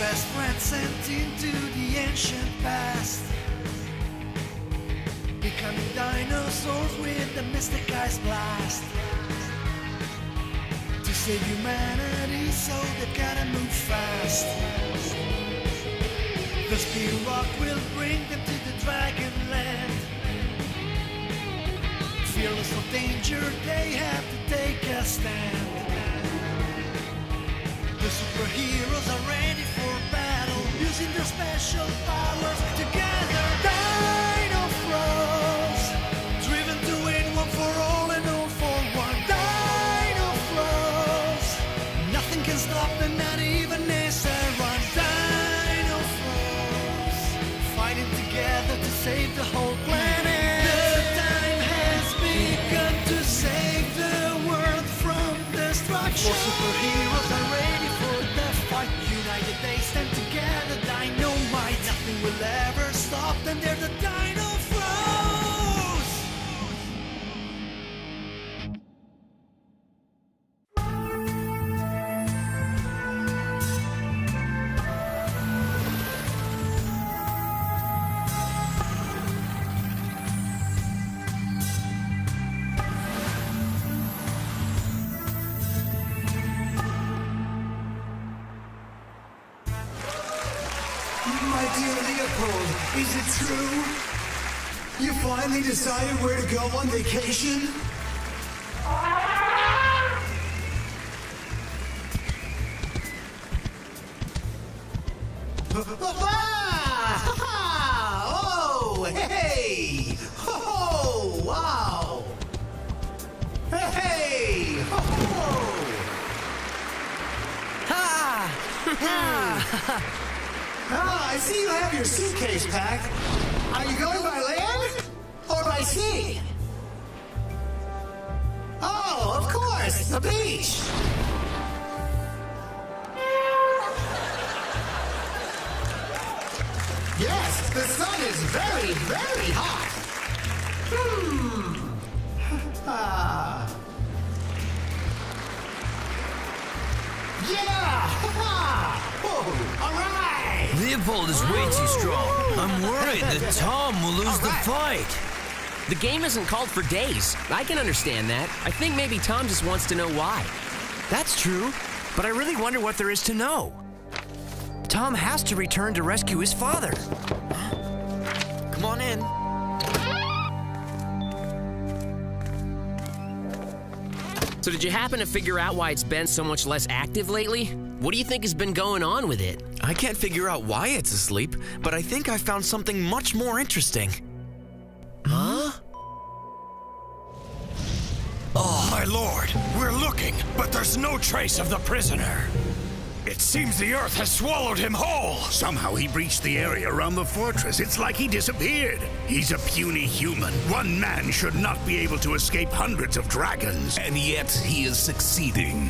best friend sent into the ancient past, becoming dinosaurs with the mystic ice blast. To save humanity, so they've gotta move fast. The speed rock will bring them to the dragon land. Fearless of danger, they have to take a stand. The superheroes are ready for battle, using their special powers together. Dinofroz, driven to win one for all and all for one. Dinofroz, nothing can stop them, not even run. Dinofroz, fighting together to save the whole planet. The time has begun to save the world from destruction. More superheroes are ready for the fight. United they stand together, dynamite. Nothing will ever stop them, they're the Dinofroz. My dear Leopold, is it true? You finally decided where to go on vacation? Oh, hey! Oh, wow! Hey! I see you have your suitcase packed. Are you going by land or by sea? Oh, of course, the beach. Yes, the sun is very, very hot. Yeah! Oh, all right! Leopold is way too strong. I'm worried that Tom will lose the fight. The game isn't called for days. I can understand that. I think maybe Tom just wants to know why. That's true, but I really wonder what there is to know. Tom has to return to rescue his father. Come on in. So did you happen to figure out why it's been so much less active lately? What do you think has been going on with it? I can't figure out why it's asleep, but I think I found something much more interesting. Huh? Oh, my lord, we're looking, but there's no trace of the prisoner. It seems the earth has swallowed him whole. Somehow he breached the area around the fortress. It's like he disappeared. He's a puny human. One man should not be able to escape hundreds of dragons. And yet he is succeeding.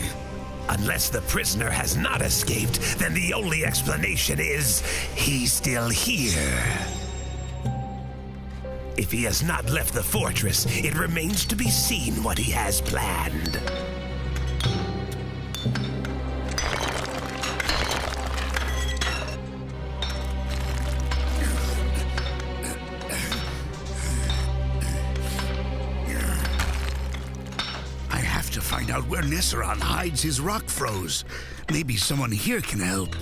Unless the prisoner has not escaped, then the only explanation is he's still here. If he has not left the fortress, it remains to be seen what he has planned. I have to find out where Nesseron hides his Rockfroz. Maybe someone here can help.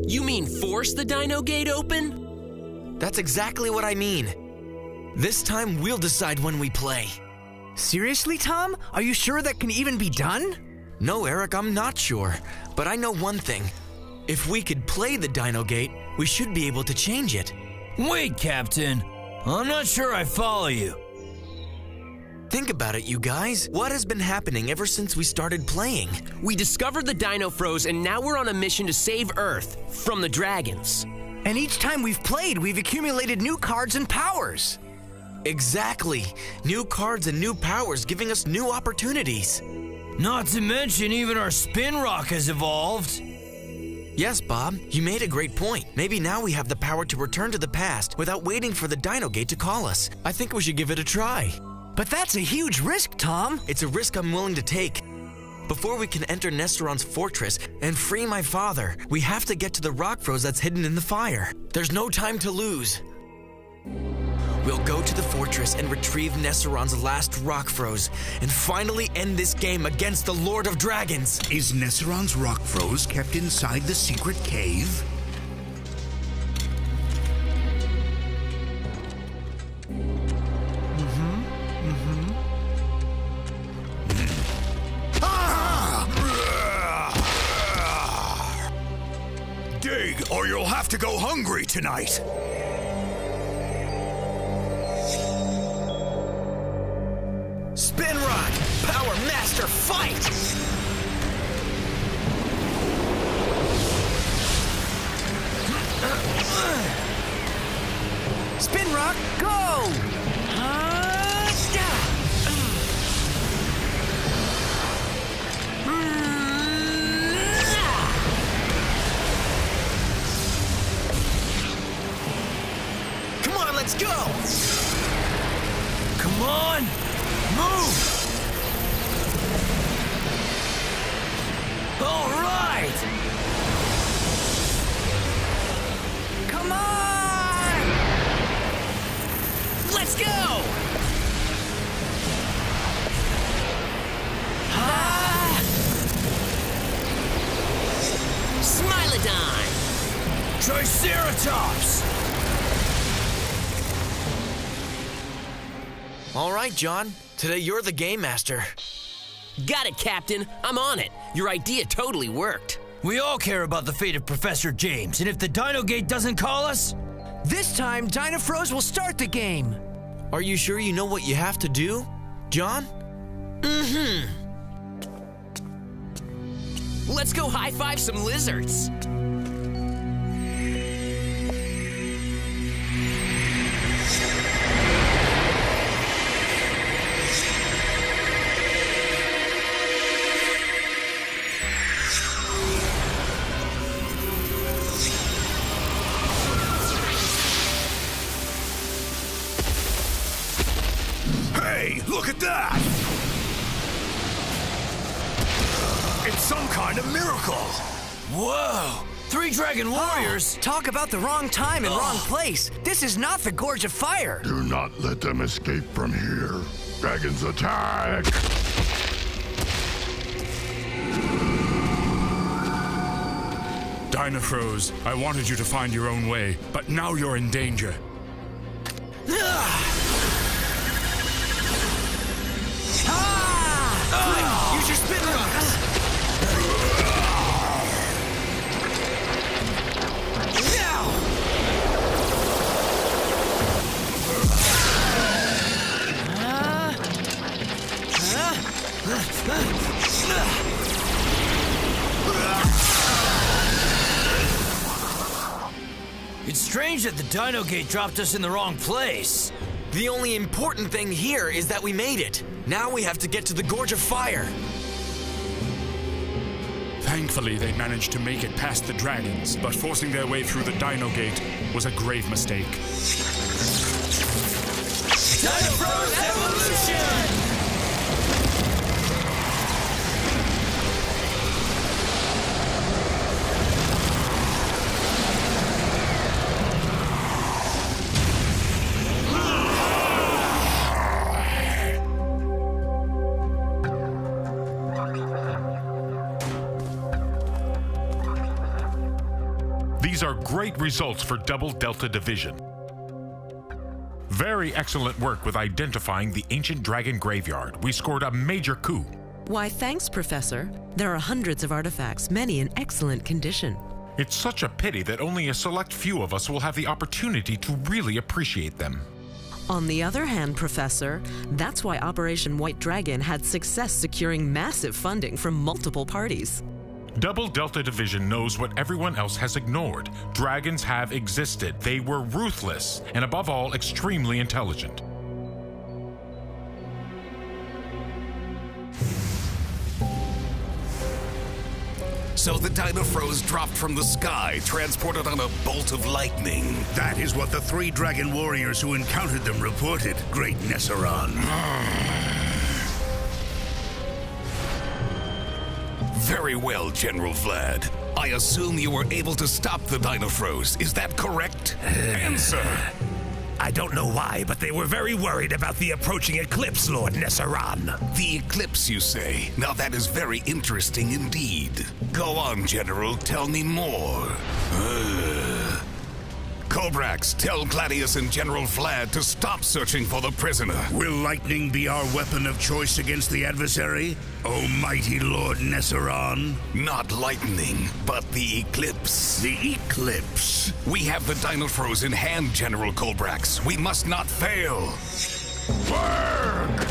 You mean force the Dino Gate open? That's exactly what I mean. This time we'll decide when we play. Seriously, Tom? Are you sure that can even be done? No, Eric, I'm not sure. But I know one thing. If we could play the Dino Gate, we should be able to change it. Wait, Captain. I'm not sure I follow you. Think about it, you guys. What has been happening ever since we started playing? We discovered the Dinofroz, and now we're on a mission to save Earth from the dragons. And each time we've played, we've accumulated new cards and powers. Exactly. New cards and new powers giving us new opportunities. Not to mention, even our spin rock has evolved. Yes, Bob, you made a great point. Maybe now we have the power to return to the past without waiting for the Dino Gate to call us. I think we should give it a try. But that's a huge risk, Tom. It's a risk I'm willing to take. Before we can enter Nesteron's fortress and free my father, we have to get to the Rockfroz that's hidden in the fire. There's no time to lose. We'll go to the fortress and retrieve Nesteron's last Rockfroz and finally end this game against the Lord of Dragons. Is Nesteron's Rockfroz kept inside the secret cave? Dig, or you'll have to go hungry tonight. Spin Rock! Power Master, fight! Spin Rock, go! Come on, let's go! Come on! Move! All right! Come on! Let's go! Smilodon! Triceratops! All right, John. Today you're the game master. Got it, Captain. I'm on it. Your idea totally worked. We all care about the fate of Professor James, and if the Dino Gate doesn't call us, This time, Dinofroz will start the game. Are you sure you know what you have to do, John? Let's go high-five some lizards. Hey, look at that! It's some kind of miracle! whoa! 3 dragon warriors! Talk about the wrong time and wrong place. This is not the Gorge of Fire. Do not let them escape from here. Dragons attack! Dinofroz, I wanted you to find your own way, but now you're in danger. Use your spin rocks! It's strange that the Dino Gate dropped us in the wrong place. The only important thing here is that we made it. Now we have to get to the Gorge of Fire. Thankfully, they managed to make it past the dragons, but forcing their way through the Dino Gate was a grave mistake. Dinofroz Evolution! These are great results for Double Delta Division. Very excellent work with identifying the ancient dragon graveyard. We scored a major coup. Why, thanks, Professor. There are hundreds of artifacts, many in excellent condition. It's such a pity that only a select few of us will have the opportunity to really appreciate them. On the other hand, Professor, that's why Operation White Dragon had success securing massive funding from multiple parties. Double Delta Division knows what everyone else has ignored. Dragons have existed. They were ruthless, and above all, extremely intelligent. So the Dinofroz dropped from the sky, transported on a bolt of lightning. That is what the 3 dragon warriors who encountered them reported, Great Nesteron. Very well, General Vlad. I assume you were able to stop the Dinofroz. Is that correct? Answer! I don't know why, but they were very worried about the approaching eclipse, Lord Nesseron. The eclipse, you say? Now that is very interesting indeed. Go on, General. Tell me more. Kobrax, tell Gladius and General Vlad to stop searching for the prisoner. Will lightning be our weapon of choice against the adversary? O mighty Lord Nesseron? Not lightning, but the eclipse. The eclipse? We have the Dinofroz in hand, General Kobrax. We must not fail. Work!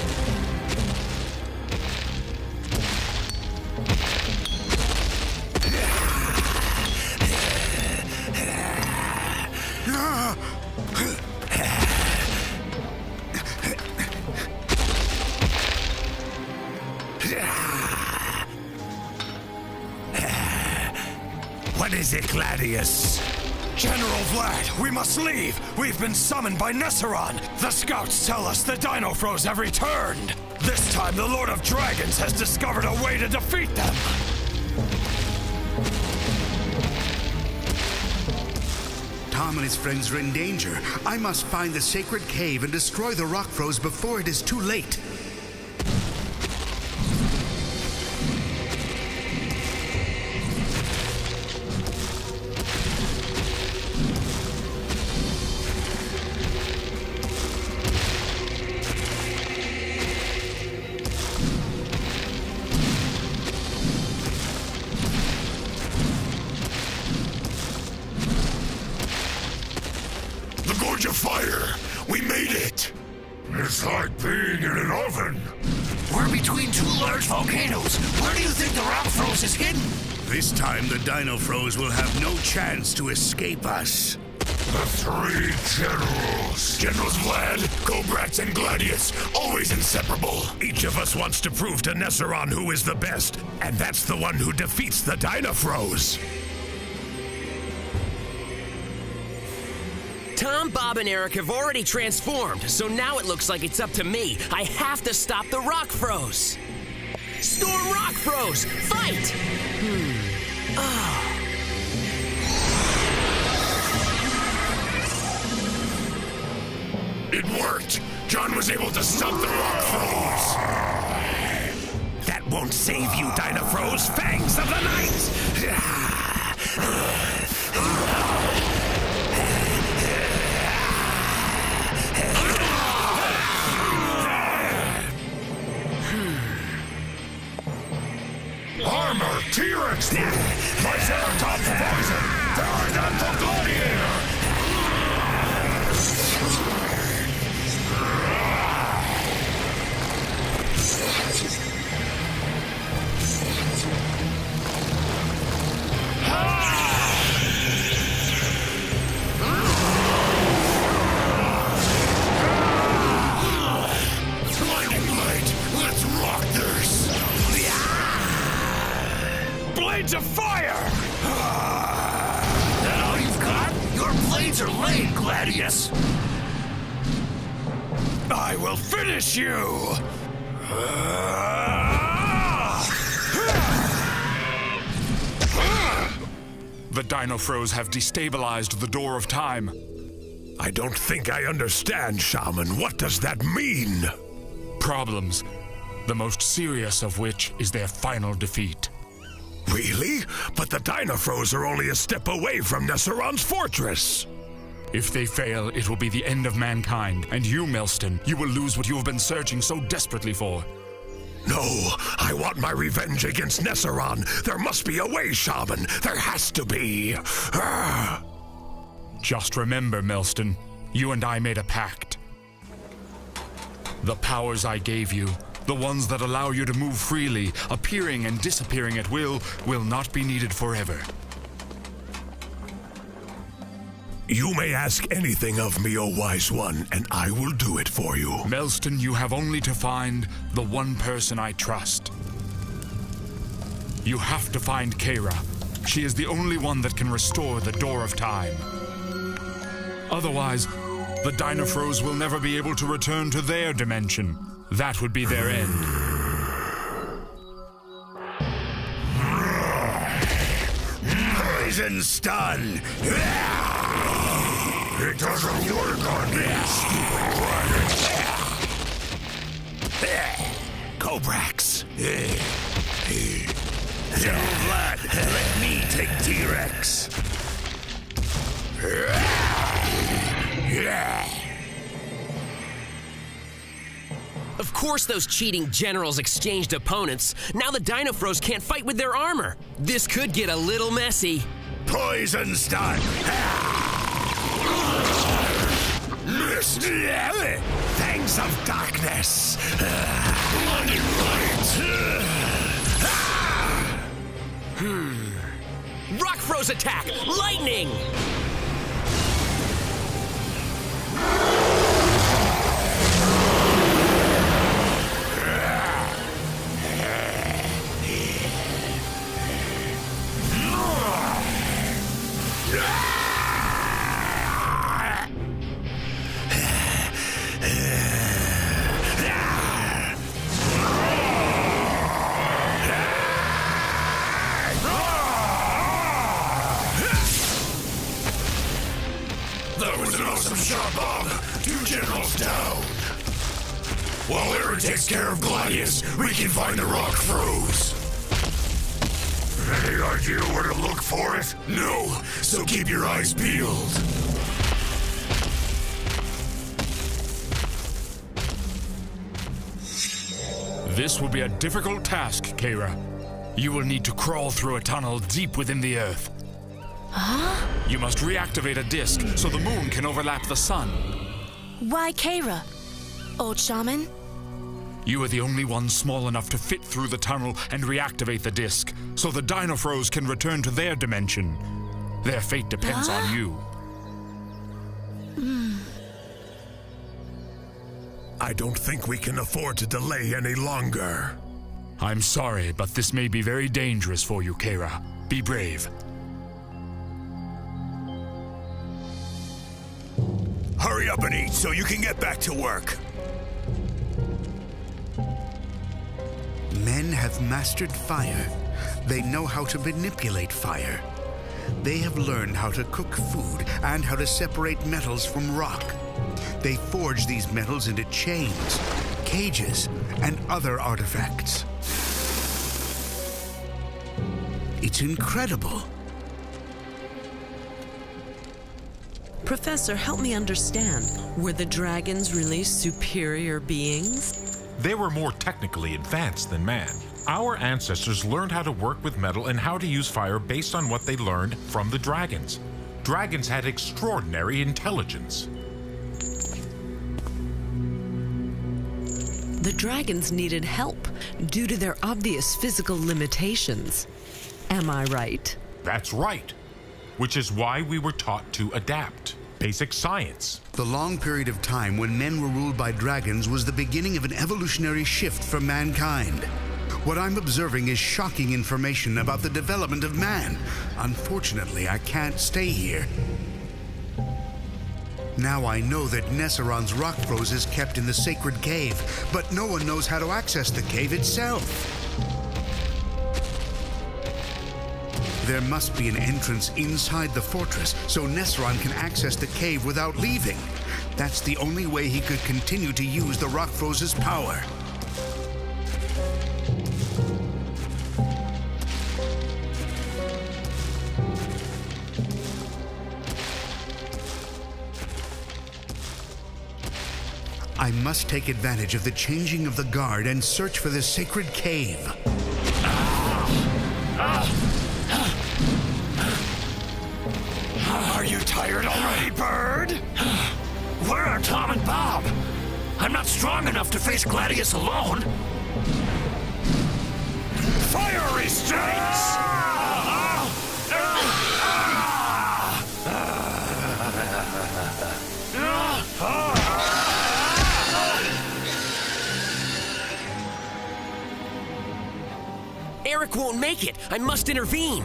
What is it, Gladius? General Vlad, we must leave. We've been summoned by Nesseron. The scouts tell us the Dinofroz have returned. This time the Lord of Dragons has discovered a way to defeat them. Tom and his friends are in danger. I must find the sacred cave and destroy the Rockfroz before it is too late. Gorge of fire! We made it! It's like being in an oven! We're between two large volcanoes. Where do you think the Rockfroz is hidden? This time the Dinofroz will have no chance to escape us. The three generals! Generals Vlad, Kobrax, and Gladius, always inseparable! Each of us wants to prove to Nesseron who is the best, and that's the one who defeats the Dinofroz. Tom, Bob, and Eric have already transformed, so now it looks like it's up to me. I have to stop the Rockfroz. Storm Rockfroz, fight! It worked! John was able to stop the Rockfroz! That won't save you, Dinofroz! Fangs of the Night! Armor, T-Rex, Triceratops poison, Pterodactyl gladiator. Lightning blade, let's rock this. Blades of fire! That all you've got? Your blades are lame, Gladius! I will finish you! The Dinofroz have destabilized the Door of Time. I don't think I understand, Shaman. What does that mean? Problems, the most serious of which is their final defeat. Really? But the Dinofroz are only a step away from Nesseron's fortress. If they fail, it will be the end of mankind. And you, Melston, you will lose what you have been searching so desperately for. No, I want my revenge against Nesseron. There must be a way, Shaman. There has to be. Just remember, Melston, you and I made a pact. The powers I gave you, the ones that allow you to move freely, appearing and disappearing at will not be needed forever. You may ask anything of me, O Wise One, and I will do it for you. Melston, you have only to find the one person I trust. You have to find Kara. She is the only one that can restore the Door of Time. Otherwise, the Dinofroz will never be able to return to their dimension. That would be their end. Poison stun! It doesn't work on me, stupid dragon! Cobrax! General Vlad, let me take T-Rex! Of course those cheating generals exchanged opponents. Now the Dinofroz can't fight with their armor. This could get a little messy. Poison stun! Missed! Fangs of darkness! Blinding light! Rockfroz attack! Lightning! That was an awesome shot, Bob. 2 generals down. While Aaron takes care of Gladius, we can find the Rockfroz. Any idea where to look for it? No, so keep your eyes peeled. This will be a difficult task, Keira. You will need to crawl through a tunnel deep within the Earth. Huh? You must reactivate a disk so the moon can overlap the sun. Why Keira? Old shaman? You are the only one small enough to fit through the tunnel and reactivate the disk, so the Dinofroz can return to their dimension. Their fate depends on you. I don't think we can afford to delay any longer. I'm sorry, but this may be very dangerous for you, Keira. Be brave. Hurry up and eat so you can get back to work. Men have mastered fire. They know how to manipulate fire. They have learned how to cook food and how to separate metals from rock. They forge these metals into chains, cages, and other artifacts. It's incredible. Professor, help me understand. Were the dragons really superior beings? They were more technically advanced than man. Our ancestors learned how to work with metal and how to use fire based on what they learned from the dragons. Dragons had extraordinary intelligence. The dragons needed help due to their obvious physical limitations. Am I right? That's right. Which is why we were taught to adapt. Basic science. The long period of time when men were ruled by dragons was the beginning of an evolutionary shift for mankind. What I'm observing is shocking information about the development of man. Unfortunately, I can't stay here. Now I know that Nesseron's Rockfroz is kept in the sacred cave, but no one knows how to access the cave itself. There must be an entrance inside the fortress so Nesseron can access the cave without leaving. That's the only way he could continue to use the Rockfroz's power. I must take advantage of the changing of the guard and search for the sacred cave. Are you tired already, bird? Where are Tom and Bob? I'm not strong enough to face Gladius alone. Fire restraints! Eric won't make it. I must intervene.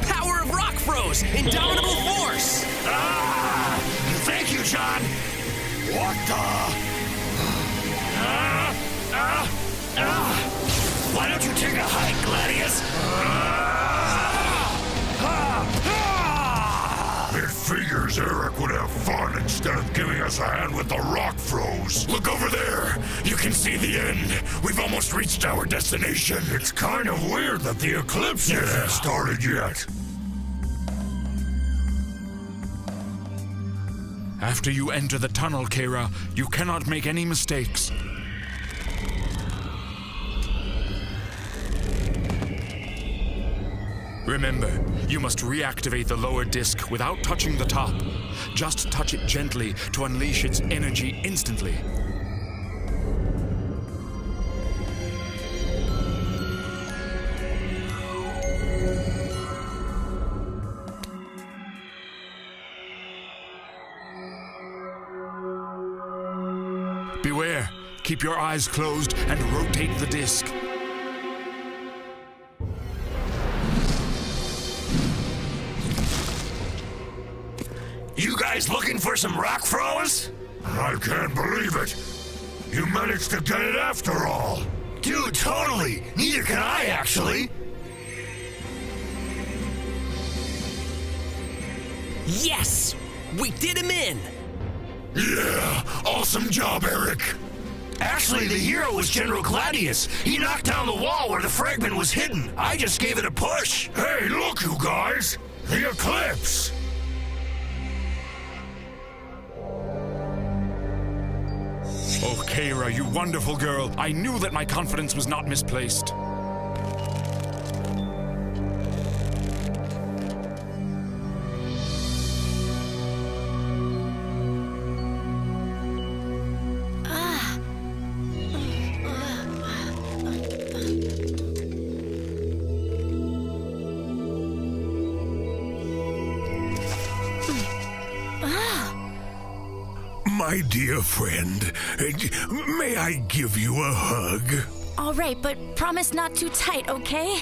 Power of Rockfroz! Indomitable force! Thank you, John! What the? Why don't take a hike, Gladius. It figures Eric would have fun instead of giving us a hand with the Rockfroz. Look over there. You can see the end. We've almost reached our destination. It's kind of weird that the eclipse hasn't started yet. After you enter the tunnel, Kira, you cannot make any mistakes. Remember, you must reactivate the lower disc without touching the top. Just touch it gently to unleash its energy instantly. Beware, keep your eyes closed and rotate the disc. You guys looking for some Rockfroz? I can't believe it. You managed to get it after all. Dude, totally. Neither can I, actually. Yes! We did him in! Yeah, awesome job, Eric. Actually, the hero was General Gladius. He knocked down the wall where the fragment was hidden. I just gave it a push. Hey, look, you guys. The eclipse. Oh, Kira, you wonderful girl. I knew that my confidence was not misplaced. My dear friend, may I give you a hug? All right, but promise not too tight, okay?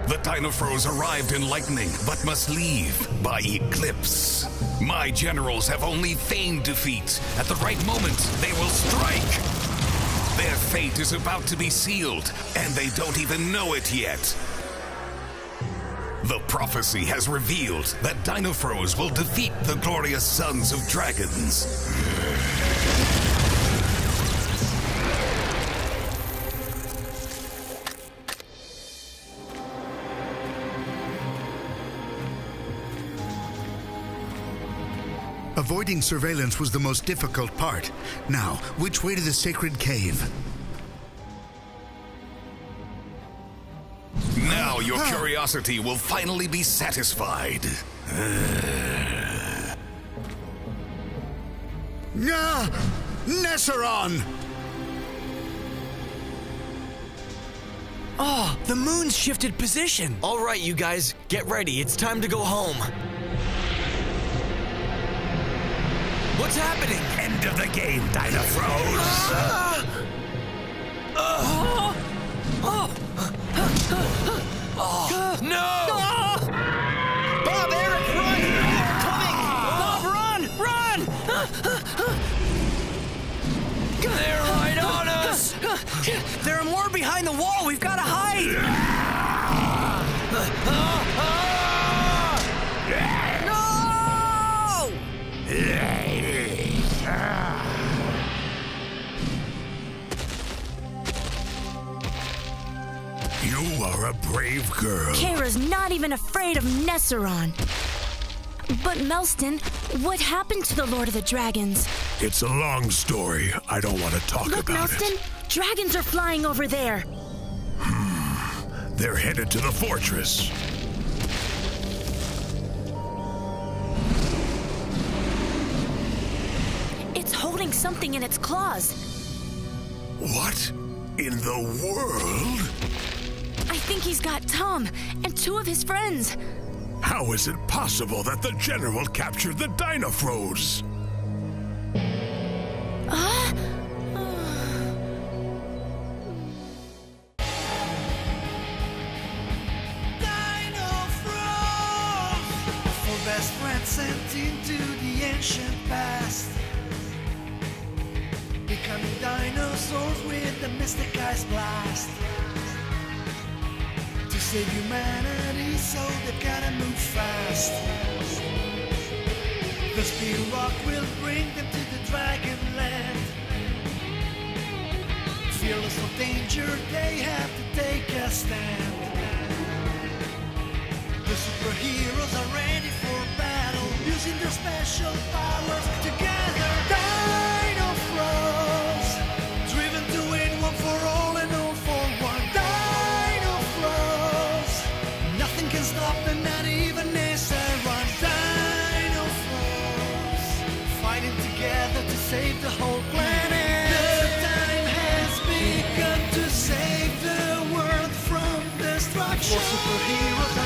The Dinofroz arrived in lightning, but must leave by eclipse. My generals have only feigned defeat. At the right moment, they will strike. Their fate is about to be sealed, and they don't even know it yet. The prophecy has revealed that Dinofroz will defeat the glorious sons of dragons. Avoiding surveillance was the most difficult part. Now, which way to the sacred cave? Now your curiosity will finally be satisfied. Nesseron! Oh, the moon's shifted position. All right, you guys, get ready. It's time to go home. What's happening? End of the game, Dinofroz. No! Bob, Eric, run! They're coming! Bob, run! They're right on us! There are more behind the wall. We've got to hide! You are a brave girl. Kira's not even afraid of Nesseron. But Melston, what happened to the Lord of the Dragons? It's a long story. I don't want to talk Look, about Melston, it. dragons are flying over there. They're headed to the fortress. It's holding something in its claws. What in the world? I think he's got Tom and two of his friends. How is it possible that the general captured the Dinofroz? best friend sent into the ancient past, becoming dinosaurs with the mystic ice blast. To save humanity, so they've gotta move fast. The speed rock will bring them to the dragon land. Fearless of danger, they have to take a stand. The superheroes are ready for battle, using their special powers together. Dinofroz, driven to win one for all and all for one. Dinofroz, nothing can stop them, not even Nesseron. Dinofroz, fighting together to save the whole planet. The time has begun to save the world from destruction. For superheroes